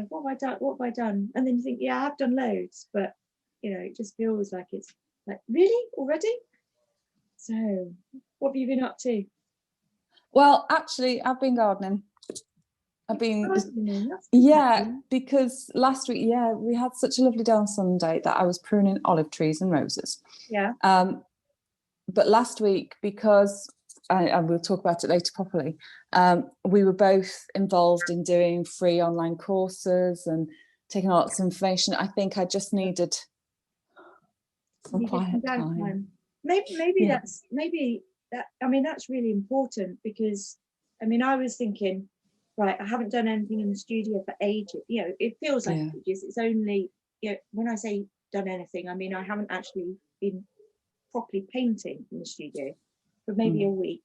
what have I done? What have I done? And then you think, yeah, I have done loads, but it just feels like it's like, really already? So what have you been up to? Well, actually, I've been gardening. Because last week, we had such a lovely day on Sunday that I was pruning olive trees and roses. Yeah. But last week, because and we'll talk about it later properly, we were both involved in doing free online courses and taking lots of information. I think I just needed some quiet time. Maybe that's really important, because I was thinking, right, I haven't done anything in the studio for ages. It feels like ages. It's only, when I say done anything, I haven't actually been properly painting in the studio for maybe a week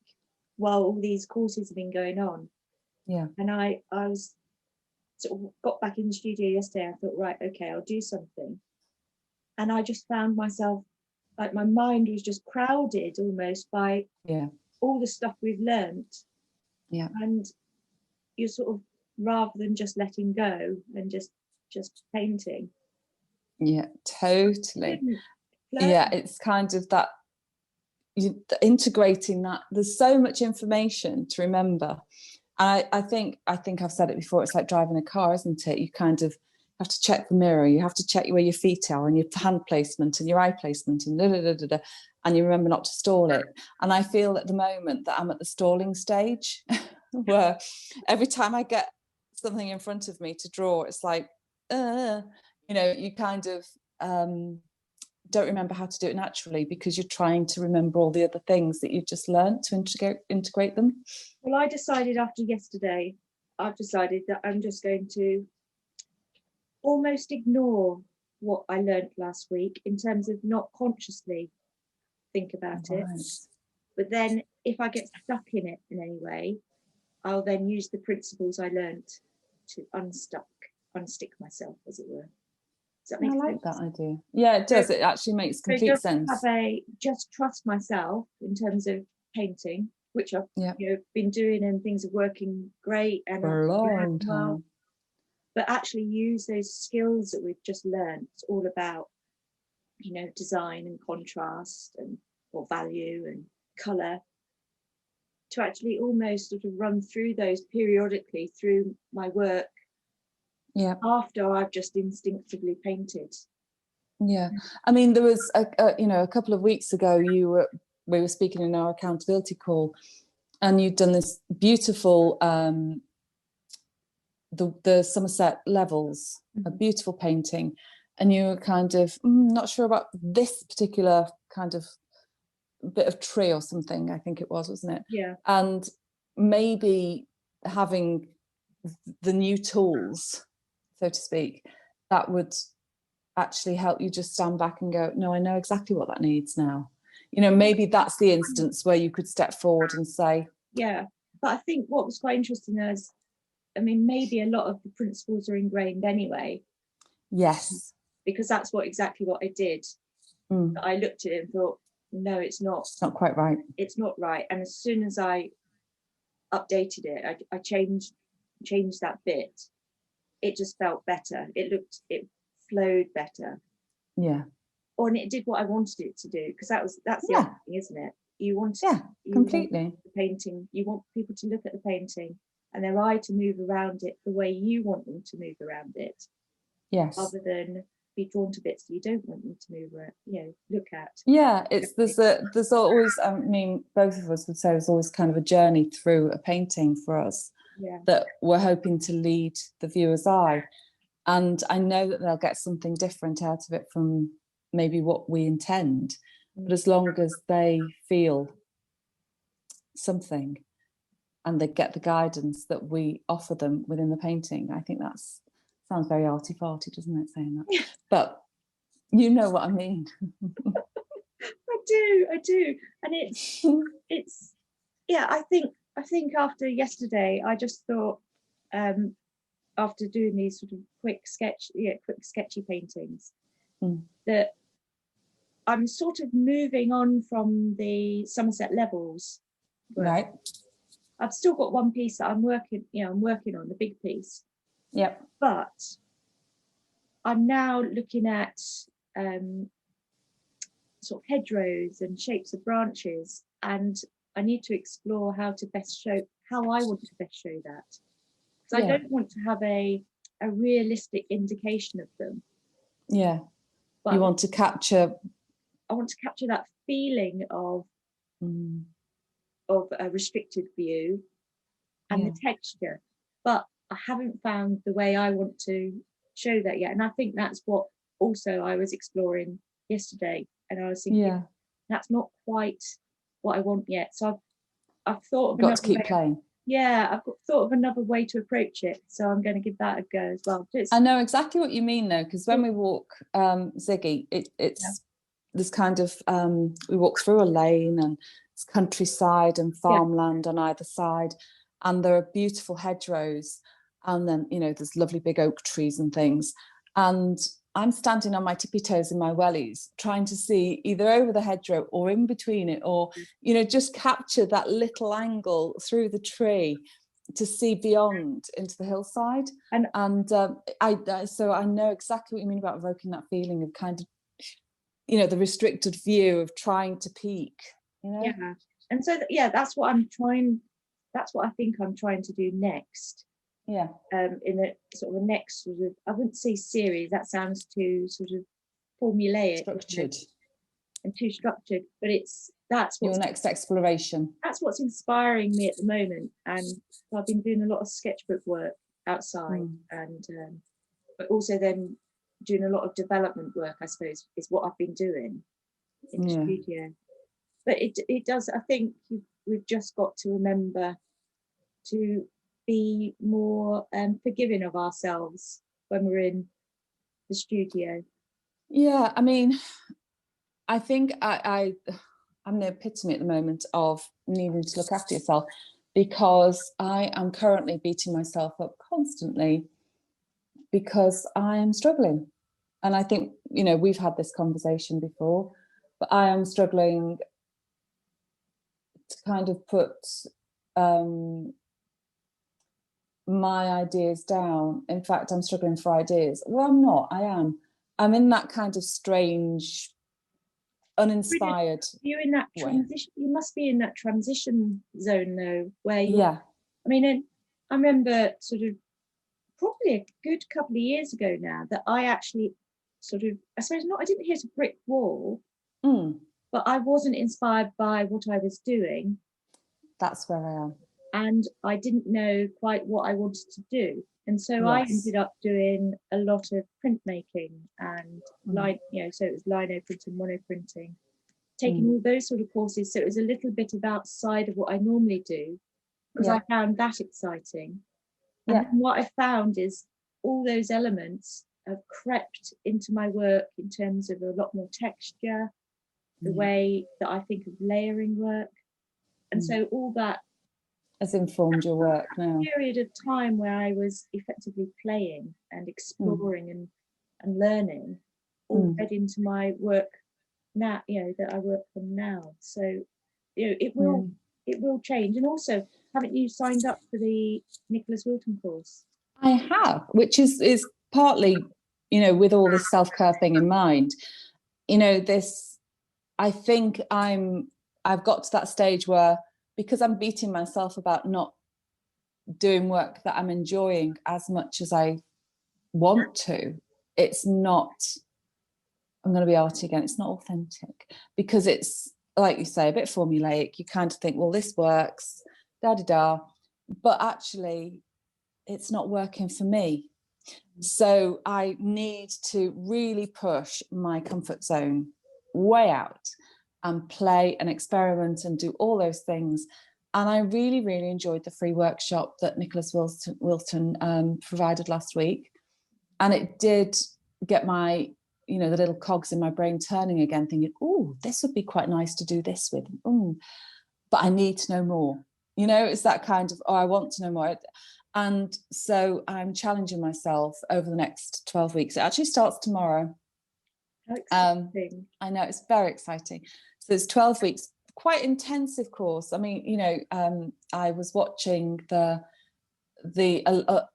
while all these courses have been going on. Yeah. And I was sort of got back in the studio yesterday. I thought, right, okay, I'll do something. And I just found myself, like, my mind was just crowded almost by all the stuff we've learnt. Yeah. And you're sort of, rather than just letting go and just painting. Yeah, totally. Yeah, it's kind of that, integrating that. There's so much information to remember. And I think I've said it before, it's like driving a car, isn't it? You kind of have to check the mirror, you have to check where your feet are and your hand placement and your eye placement and and you remember not to stall it. And I feel at the moment that I'm at the stalling stage where every time I get something in front of me to draw, it's like, you kind of don't remember how to do it naturally because you're trying to remember all the other things that you've just learned to integrate them. Well, I decided after yesterday, I've decided that I'm just going to almost ignore what I learned last week, in terms of not consciously think about it. But then if I get stuck in it in any way, I'll then use the principles I learned to unstick myself, as it were. Does that make sense? I like that idea. Yeah, it does. It actually makes complete sense. Just trust myself in terms of painting, which I've been doing, and things are working great and for a long time. Well, but actually use those skills that we've just learned. It's all about, design and contrast or value and colour, to actually almost sort of run through those periodically through my work. Yeah. After I've just instinctively painted. Yeah. There was a couple of weeks ago we were speaking in our accountability call, and you'd done this beautiful the Somerset Levels, a beautiful painting, and you were kind of not sure about this particular kind of bit of tree or something, I think it was, wasn't it? Yeah. And maybe having the new tools, so to speak, that would actually help you just stand back and go, no, I know exactly what that needs now. Maybe that's the instance where you could step forward and say. Yeah, but I think what was quite interesting is, maybe a lot of the principles are ingrained anyway. Yes. Because that's exactly what I did. I looked at it and thought, no, it's not. It's not quite right. It's not right. And as soon as I updated it, I changed that bit. It just felt better. It flowed better. Yeah. And it did what I wanted it to do, because that's the other thing, isn't it? You want completely the painting. You want people to look at the painting and their eye to move around it the way you want them to move around it. Yes. Rather than be drawn to bits that you don't want them to move around, look at. Yeah, there's always, both of us would say there's always kind of a journey through a painting for us that we're hoping to lead the viewer's eye. And I know that they'll get something different out of it from maybe what we intend. But as long as they feel something and they get the guidance that we offer them within the painting, I think that's sounds very arty-farty, doesn't it, saying that? But you know what I mean. I do. And it's I think after yesterday, I just thought, after doing these sort of quick sketchy paintings, that I'm sort of moving on from the Somerset Levels work. Right. I've still got one piece that I'm working on, the big piece. Yep. But I'm now looking at sort of hedgerows and shapes of branches, and I need to explore how to best show, how I want to best show that. Because I don't want to have a realistic indication of them. Yeah. But You want to capture. I want to capture that feeling of a restricted view and the texture. But I haven't found the way I want to show that yet. And I think that's what also I was exploring yesterday. And I was thinking, that's not quite what I want yet. So I've thought of got to keep playing. Yeah, I've thought of another way to approach it. So I'm going to give that a go as well. I know exactly what you mean, though, because when we walk Ziggy, it's this kind of, we walk through a lane and it's countryside and farmland on either side. And there are beautiful hedgerows. And then, you know, there's lovely big oak trees and things. And I'm standing on my tippy toes in my wellies, trying to see either over the hedgerow or in between it, or, you know, just capture that little angle through the tree to see beyond into the hillside. And so I know exactly what you mean about evoking that feeling of kind of, you know, the restricted view of trying to peak, you know? Yeah. And so, that's what I'm trying. That's what I think I'm trying to do next. Yeah. In a sort of a next sort of, I wouldn't say series, that sounds too sort of formulaic. Structured. And too structured, but that's what's your next exploration. That's what's inspiring me at the moment. And I've been doing a lot of sketchbook work outside, and but also then doing a lot of development work, I suppose, is what I've been doing in the studio. But it does, I think we've just got to remember to be more forgiving of ourselves when we're in the studio. Yeah, I mean, I think I'm the epitome at the moment of needing to look after yourself, because I am currently beating myself up constantly because I am struggling. And I think, you know, we've had this conversation before, but I am struggling to kind of put my ideas down. In fact, I'm struggling for ideas. Well, I'm not. I'm in that kind of strange, uninspired. You're in that transition. You must be in that transition zone, though, where I mean, I remember sort of probably a good couple of years ago now that I actually sort of, I suppose not, I didn't hit a brick wall, but I wasn't inspired by what I was doing. That's where I am. And I didn't know quite what I wanted to do. And so I ended up doing a lot of printmaking and so it was lino printing, mono printing, taking all those sort of courses. So it was a little bit outside of what I normally do, because I found that exciting. And then what I found is all those elements have crept into my work in terms of a lot more texture, the way that I think of layering work. And so all that has informed your work now. Period of time where I was effectively playing and exploring and learning all fed into my work now, you know, that I work from now. So, you know, it will change. And also, haven't you signed up for the Nicholas Wilton course? I have, which is partly, you know, with all this self-care thing in mind, you know, I think I've got to that stage where, because I'm beating myself about not doing work that I'm enjoying as much as I want to, it's not, I'm going to be arty again, it's not authentic, because it's, like you say, a bit formulaic. You kind of think, well, this works, da-da-da, but actually it's not working for me. So I need to really push my comfort zone way out and play and experiment and do all those things. And I really, really enjoyed the free workshop that Nicholas Wilton provided last week. And it did get my, you know, the little cogs in my brain turning again, thinking, oh, this would be quite nice to do this with. But I need to know more. You know, it's that kind of, I want to know more. And so I'm challenging myself over the next 12 weeks. It actually starts tomorrow. How exciting. I know, it's very exciting. So it's 12 weeks, quite intensive course. I mean, you know, I was watching the the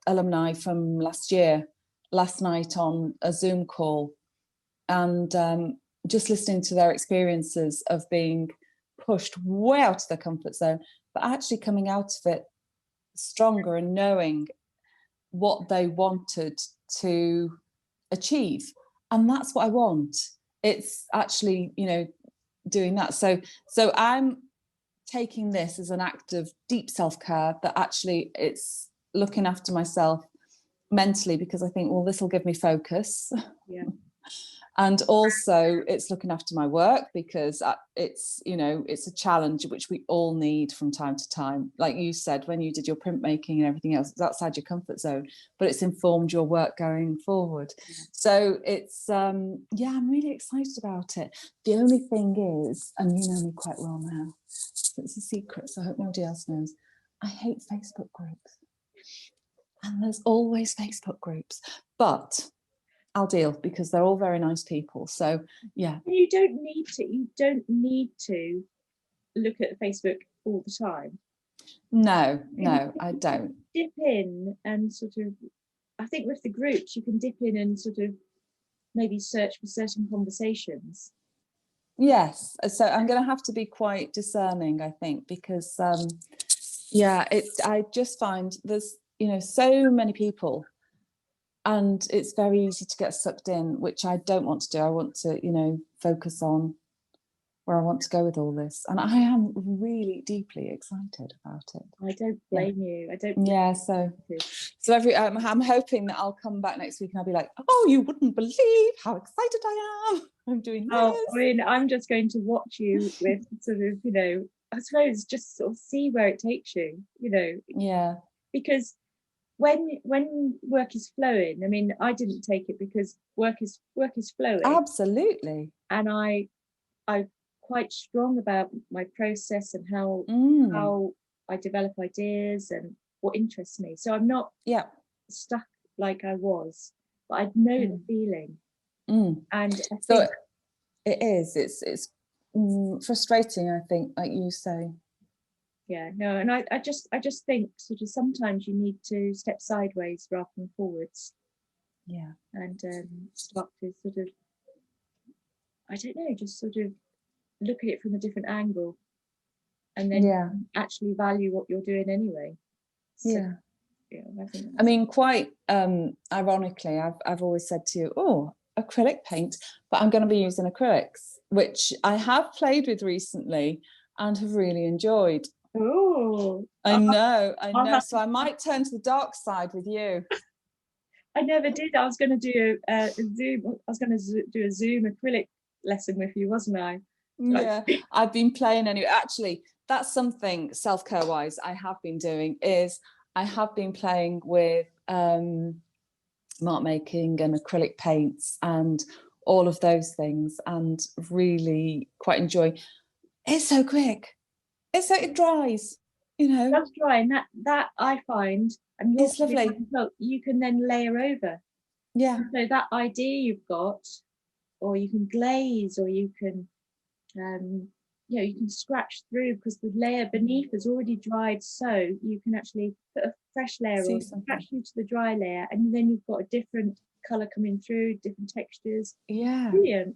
alumni from last year last night on a Zoom call, and just listening to their experiences of being pushed way out of their comfort zone, but actually coming out of it stronger and knowing what they wanted to achieve. And that's what I want. It's actually, you know, doing that. So I'm taking this as an act of deep self-care, that actually it's looking after myself mentally, because I think, well, this will give me focus. Yeah. And also it's looking after my work, because it's, you know, it's a challenge which we all need from time to time. Like you said, when you did your printmaking and everything else, it's outside your comfort zone, but it's informed your work going forward. So it's, yeah, I'm really excited about it. The only thing is, and you know me quite well now, so it's a secret, so I hope nobody else knows, I hate Facebook groups. And there's always Facebook groups, but I'll deal, because they're all very nice people. So yeah. You don't need to look at Facebook all the time. No, I don't. Dip in and sort of, I think with the groups, you can dip in and sort of maybe search for certain conversations. Yes, so I'm going to have to be quite discerning, I think, because yeah, I just find there's, you know, so many people, and it's very easy to get sucked in, which I don't want to do. I want to, you know, focus on where I want to go with all this. And I am really deeply excited about it. I don't blame you. I don't. Yeah, so I'm hoping that I'll come back next week and I'll be like, oh, you wouldn't believe how excited I am. I'm doing this. Oh, I mean, I'm just going to watch you with sort of, you know, I suppose just sort of see where it takes you, you know. Yeah. Because when work is flowing, I mean, I didn't take it because work is flowing. Absolutely. And I'm quite strong about my process and how I develop ideas and what interests me. So I'm not stuck like I was, but I know the feeling. And I think it is. It's frustrating, I think, like you say. Yeah, no, and I just think sort of sometimes you need to step sideways rather than forwards. Yeah. And start to sort of, I don't know, just sort of look at it from a different angle, and then actually value what you're doing anyway. So, I mean, quite ironically, I've always said to you, oh, acrylic paint, but I'm going to be using acrylics, which I have played with recently and have really enjoyed. Oh, I know. So I might turn to the dark side with you. I never did. I was going to do a Zoom. I was going to do a Zoom acrylic lesson with you, wasn't I? Yeah, I've been playing anyway. Actually, that's something self-care wise I have been doing, is I have been playing with mark making and acrylic paints and all of those things, and really quite enjoy. It's so quick. It dries, you know. That's dry, and that I find, and it's lovely. Well, you can then layer over. Yeah. And so that idea you've got, or you can glaze, or you can, you know, you can scratch through because the layer beneath has already dried. So you can actually put a fresh layer or scratch through to the dry layer, and then you've got a different colour coming through, different textures. Yeah. Brilliant.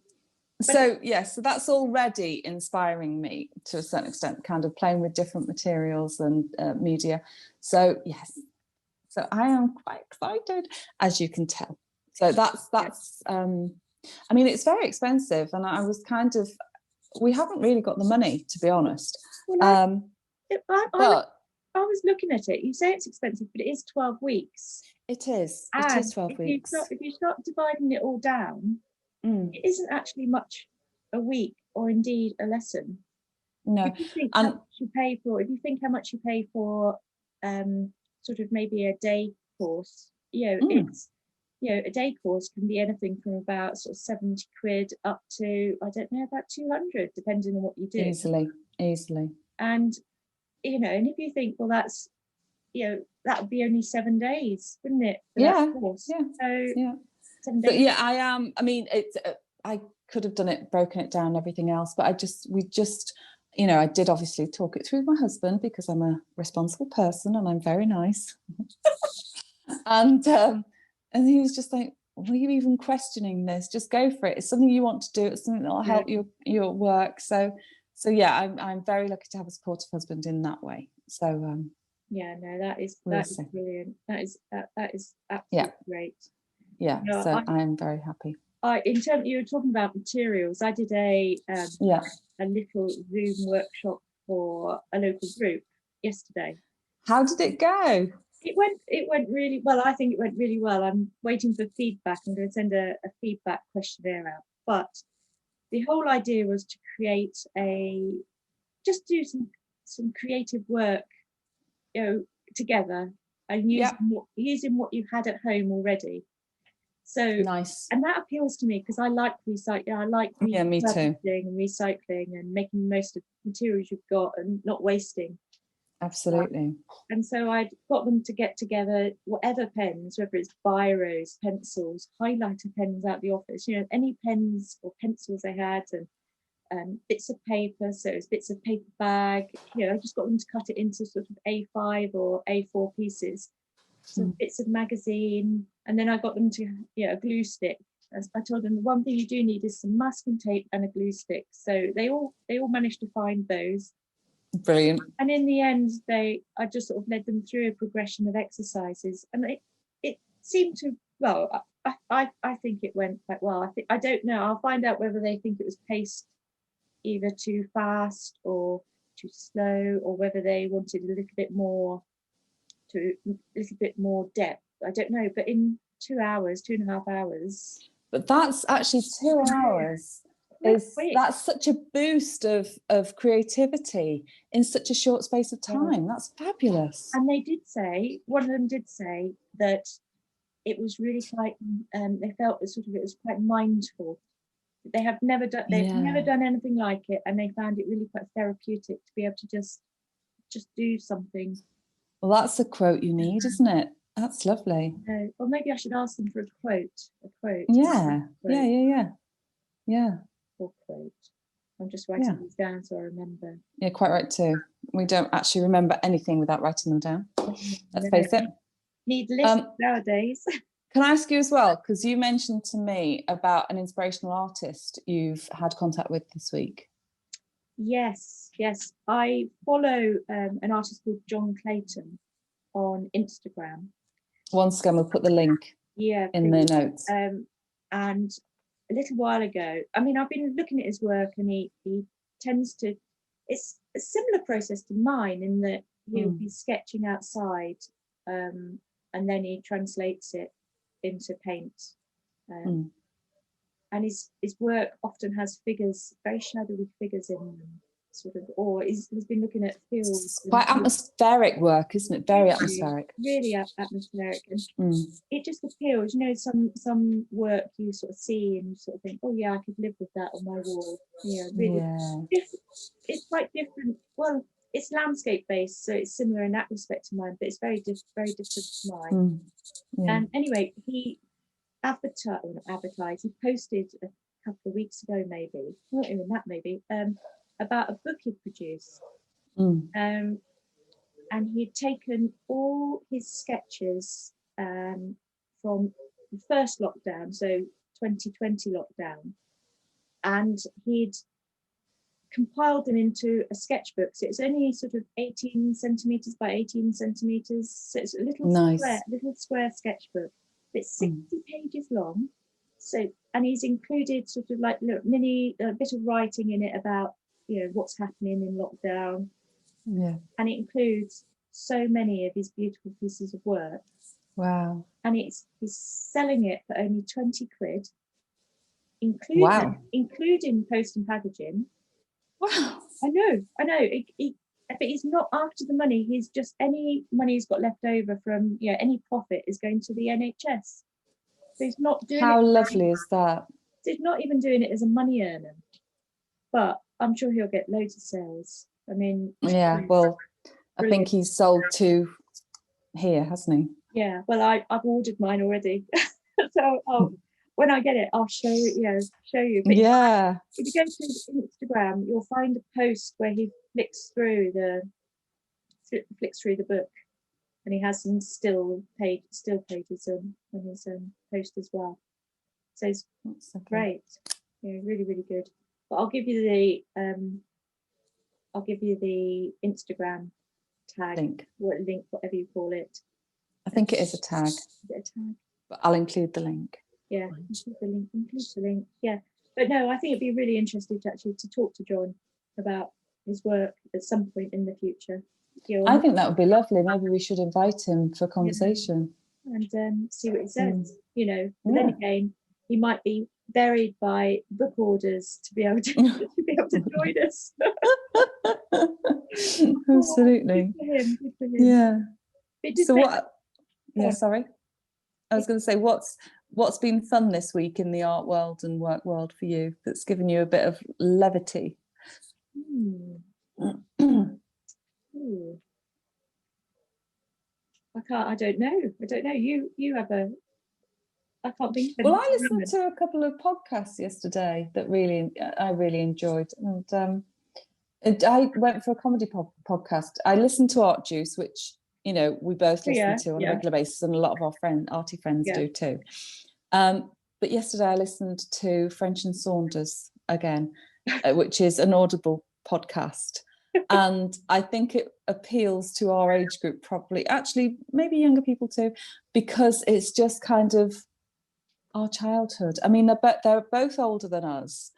So so that's already inspiring me to a certain extent, kind of playing with different materials and media. So yes, so I am quite excited, as you can tell. So that's I mean, it's very expensive, and I was kind of, we haven't really got the money, to be honest. Well, I was looking at it. You say it's expensive, but it is 12 weeks. It is 12 weeks. If you start dividing it all down, it isn't actually much a week, or indeed a lesson. No. If you think how much you pay for, sort of maybe a day course, you know, it's, you know, a day course can be anything from about sort of 70 quid up to, I don't know, about 200, depending on what you do. Easily. And, you know, and if you think, well, that's, you know, that would be only 7 days, wouldn't it? For that course? Yeah. So 7 days. But yeah, I am. I mean, it's. I could have done it, broken it down, everything else, but we just, you know, I did obviously talk it through with my husband because I'm a responsible person and I'm very nice. And he was just like, "Were you even questioning this? Just go for it. It's something you want to do. It's something that will help your work." So yeah, I'm very lucky to have a supportive husband in that way. So yeah, no, that is brilliant. That is absolutely great. Yeah, No, so I'm very happy. In terms, you were talking about materials. I did a little Zoom workshop for a local group yesterday. How did it go? It went really well. I think it went really well. I'm waiting for feedback. I'm going to send a feedback questionnaire out. But the whole idea was to do some creative work, you know, together, and using what you had at home already. So nice. And that appeals to me because I like recycling. I like me too. And recycling and making the most of materials you've got and not wasting. Absolutely. And so I'd got them to get together whatever pens, whether it's biros, pencils, highlighter pens out the office, you know, any pens or pencils they had, and bits of paper. So it was bits of paper bag. You know, I just got them to cut it into sort of A5 or A4 pieces. Some bits of magazine, and then I got them to, a glue stick. As I told them, the one thing you do need is some masking tape and a glue stick. So they all managed to find those. Brilliant. And in the end, I just sort of led them through a progression of exercises, and it seemed to, well, I think it went quite well. I don't know. I'll find out whether they think it was paced either too fast or too slow, or whether they wanted a little bit more depth. I don't know. But in 2.5 hours. But that's actually 2 hours. That's such a boost of creativity in such a short space of time. That's fabulous. And one of them did say that it was really quite they felt it was quite mindful. They've never done anything like it, and they found it really quite therapeutic to be able to just do something. Well, that's a quote you need, isn't it? That's lovely. Well, maybe I should ask them for a quote. Yeah. Or quote. I'm just writing these down so I remember. Yeah, quite right too. We don't actually remember anything without writing them down. Let's face it. Need lists nowadays. Can I ask you as well, because you mentioned to me about an inspirational artist you've had contact with this week? Yes. I follow an artist called John Clayton on Instagram. Once again, we'll put the link in the notes. And a little while ago, I mean, I've been looking at his work, and he tends to, it's a similar process to mine in that he'll be sketching outside, and then he translates it into paint. And his work often has figures, very shadowy figures in them, sort of, or he's been looking at fields. Quite atmospheric work, isn't it? Very atmospheric. Really atmospheric. And it just appeals, you know, some work you sort of see and you sort of think, oh yeah, I could live with that on my wall. Yeah, really. Yeah. It's quite different. Well, it's landscape based, so it's similar in that respect to mine, but it's very different to mine. And anyway, he advertised, he posted a couple of weeks ago, maybe, not even that, maybe, about a book he'd produced. And he'd taken all his sketches from the first lockdown, so 2020 lockdown, and he'd compiled them into a sketchbook. So it's only sort of 18 centimeters by 18 centimeters. So it's a little square sketchbook. It's 60 pages long. So, and he's included sort of like mini bit of writing in it about, you know, what's happening in lockdown. Yeah. And it includes so many of his beautiful pieces of work. Wow. And he's selling it for only 20 quid, including post and packaging. Wow. I know. But he's not after the money. He's just, any money he's got left over from, any profit is going to the NHS. So he's not doing How lovely is that? So he's not even doing it as a money earner. But I'm sure he'll get loads of sales. I mean, yeah. Well, I think he's sold 2 here, hasn't he? Yeah. Well, I've ordered mine already, so when I get it, I'll show you. But Yeah. if you go to his Instagram, you'll find a post where he flicks through the book, and he has some still pages on his post as well. So it's great. Yeah, really, really good. But I'll give you the Instagram tag Link. Whatever you call it. I think it is a tag. Is it a tag? But I'll include the link. Yeah, include the link. Yeah. But no, I think it'd be really interesting to talk to John about his work at some point in the future. I think that would be lovely. Maybe we should invite him for a conversation. And see what he says. But then again, he might be buried by book orders to be able to join us. Absolutely. Good for him. Yeah. So what? Yeah. Sorry. I was going to say, what's been fun this week in the art world and work world for you? That's given you a bit of levity. I don't know. You have a. I can't think of. Well, I listened to a couple of podcasts yesterday that I really enjoyed, and I went for a comedy podcast. I listened to Art Juice, which we both listen to on a regular basis, and a lot of our arty friends do too. But yesterday I listened to French and Saunders again, which is an Audible podcast. And I think it appeals to our age group properly, actually maybe younger people too, because it's just kind of our childhood. I mean, they're both older than us,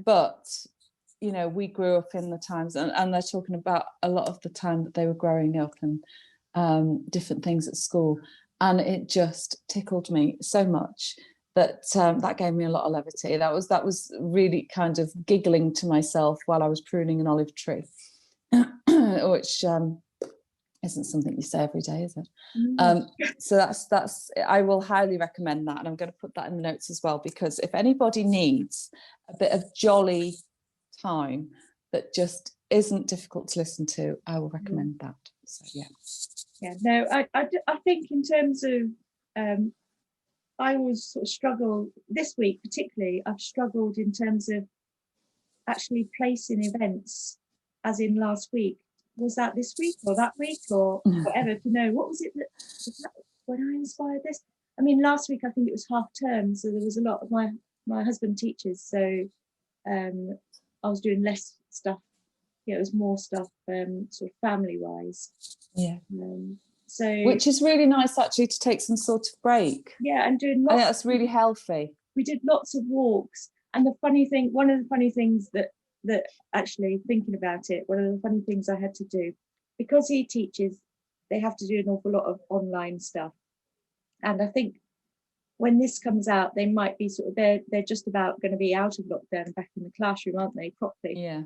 but we grew up in the times, and they're talking about a lot of the time that they were growing up and different things at school, and it just tickled me so much that that gave me a lot of levity. That was really kind of giggling to myself while I was pruning an olive tree. Which isn't something you say every day, is it? So that's I will highly recommend that, and I'm going to put that in the notes as well, because if anybody needs a bit of jolly time that just isn't difficult to listen to, I will recommend that. So no, I think in terms of I always sort of struggle this week particularly. I've struggled in terms of actually placing events. As in last week, was that this week or that week or whatever, to know what was that when I inspired this? I mean, last week I think it was half term, so there was a lot of my husband teaches, so I was doing less stuff. It was more stuff sort of family wise. So which is really nice actually, to take some sort of break. And doing lots. I think that's really healthy. We did lots of walks, and one of the funny things that actually thinking about it, one of the funny things I had to do, because he teaches, they have to do an awful lot of online stuff, and I think when this comes out, they might be sort of they're just about going to be out of lockdown, back in the classroom, aren't they, properly?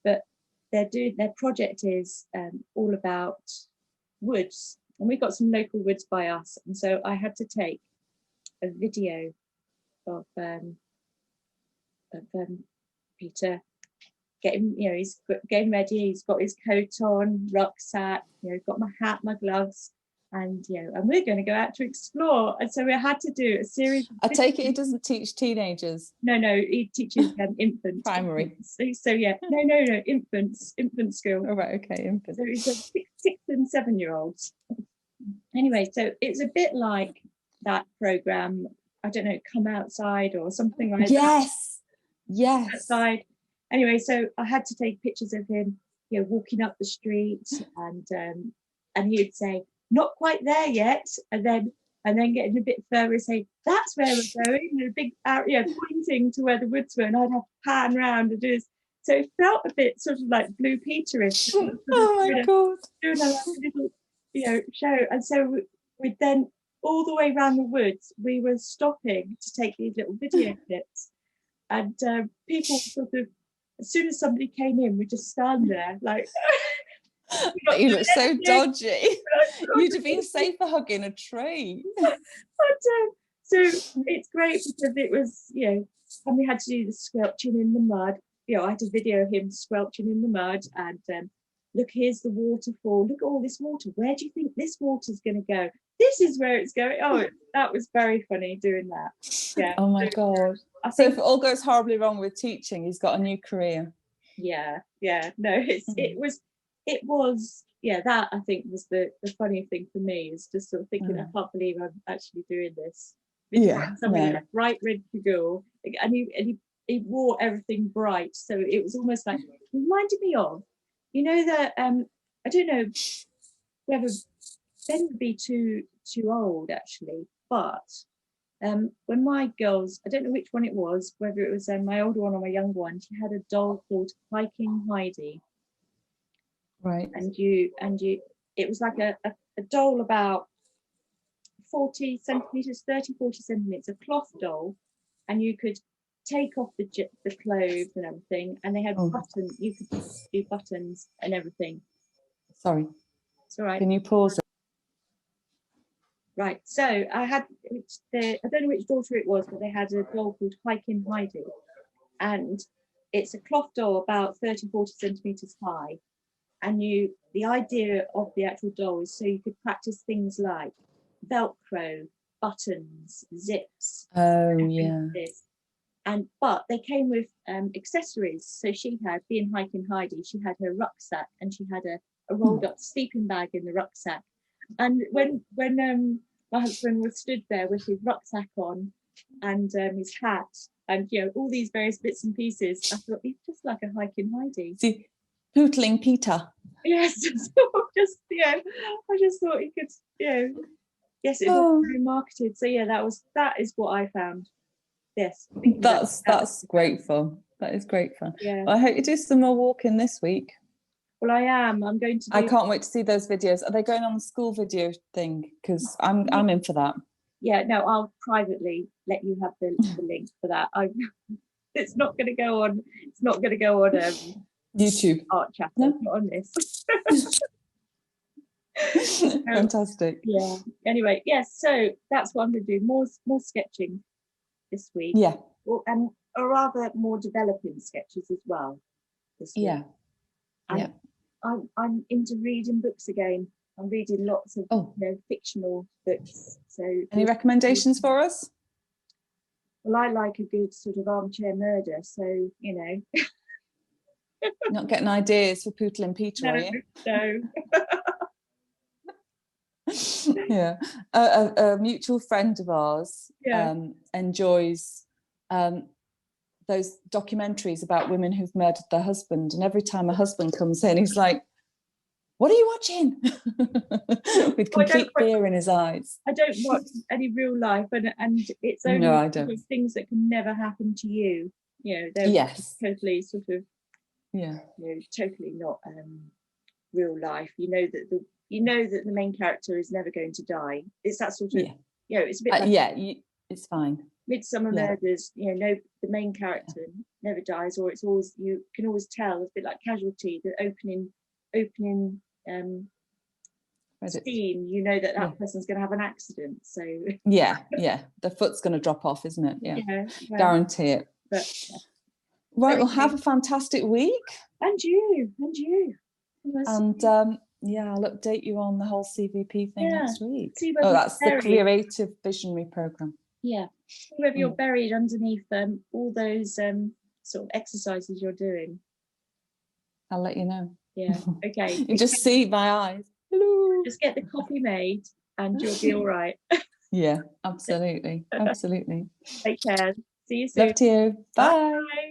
But their project is all about woods, and we've got some local woods by us, and so I had to take a video of Peter getting, he's getting ready, he's got his coat on, rucksack, got my hat, my gloves, and and we're going to go out to explore. And so we had to do a series. I take it he doesn't teach teenagers. No, he teaches infants. Primary. So no, infants, infant school. Oh, right, okay, infants. So it's a 6 and 7-year-olds. Anyway, so it's a bit like that program, I don't know, Come Outside or something like that. Yes. Outside. Anyway, so I had to take pictures of him, walking up the street, and he would say, "Not quite there yet," and then getting a bit further and say, "That's where we're going," and a big area pointing to where the woods were, and I'd have to pan round and do this. So it felt a bit sort of like Blue Peter-ish. Oh my God! Doing a little, show, and so we then all the way around the woods, we were stopping to take these little video clips, and people sort of. As soon as somebody came in, we just stand there like. You look so dodgy. You'd have been safer hugging a tree. So it's great because it was, and we had to do the squelching in the mud. I had to video him squelching in the mud, and look, here's the waterfall. Look at all this water. Where do you think this water's going to go? this is where it's going. Oh, that was very funny doing that. Yeah. Oh my God. I So think, if it all goes horribly wrong with teaching, he's got a new career. yeah. No, it was, yeah, that I think was the funny thing for me, is just sort of thinking, I can't believe I'm actually doing this. Yeah. Somebody left bright red to go, and he wore everything bright, so it was almost like, it reminded me of, you know, that I don't know whether Ben would be too old actually, but when my girls, I don't know which one it was, whether it was my older one or my younger one, she had a doll called Hiking Heidi. Right. And you, it was like a doll about 40 centimeters, 30, 40 centimeters, a cloth doll, and you could take off the clothes and everything, and they had buttons, you could do buttons and everything. Sorry. It's all right. Can you pause it? Right, so I had, I don't know which daughter it was, but they had a doll called Hiking Heidi, and it's a cloth doll about 30, 40 centimeters high, and the idea of the actual doll is so you could practice things like Velcro, buttons, zips. Oh yeah. But they came with accessories. So she had, being Hiking Heidi, she had her rucksack, and she had a rolled up sleeping bag in the rucksack. And when my husband was stood there with his rucksack on and his hat and, you know, all these various bits and pieces, I thought, he's just like a Hiking Heidi. See, Pootling Peter. Yes, just, you know, I just thought he could, you know, yes, it was very marketed. So yeah, that is what I found. Yes, that's great fun. That is great fun. Yeah. Well, I hope you do some more walking this week. Well, I am. I'm going to. I can't wait to see those videos. Are they going on the school video thing? Because I'm in for that. Yeah. No, I'll privately let you have the link for that. It's not going to go on. It's not going to go on YouTube. Artchatter. No? Not on this. Fantastic. Yeah. Anyway, yes. So that's what I'm going to do. More sketching this week. Yeah. Or rather, more developing sketches as well. This week. Yeah. And yeah. I'm into reading books again. I'm reading lots of fictional books. So any recommendations for us? Well, I like a good sort of armchair murder, so you know. Not getting ideas for Pootle and Peter, are you? No. Yeah. A mutual friend of ours enjoys those documentaries about women who've murdered their husband, and every time a husband comes in, he's like, "What are you watching?" With complete fear in his eyes. I don't watch any real life, and it's only sort of things that can never happen to you. You know, they're totally sort of totally not real life. You know that the main character is never going to die. It's that sort of it's a bit like it's fine. Midsummer Murders, you know, the main character never dies, or it's always, you can always tell. It's a bit like Casualty, the opening scene. You know that person's going to have an accident. So the foot's going to drop off, isn't it? Yeah. Guarantee it. But, right, well, have a fantastic week. And you. And I'll update you on the whole CVP thing next week. That's the Creative Visionary Programme. Yeah. See whether you're buried underneath all those sort of exercises you're doing. I'll let you know. Yeah. Okay. You just see my eyes. Hello. Just get the coffee made and you'll be all right. Yeah, absolutely. Absolutely. Take care. See you soon. Love to you. Bye. Bye.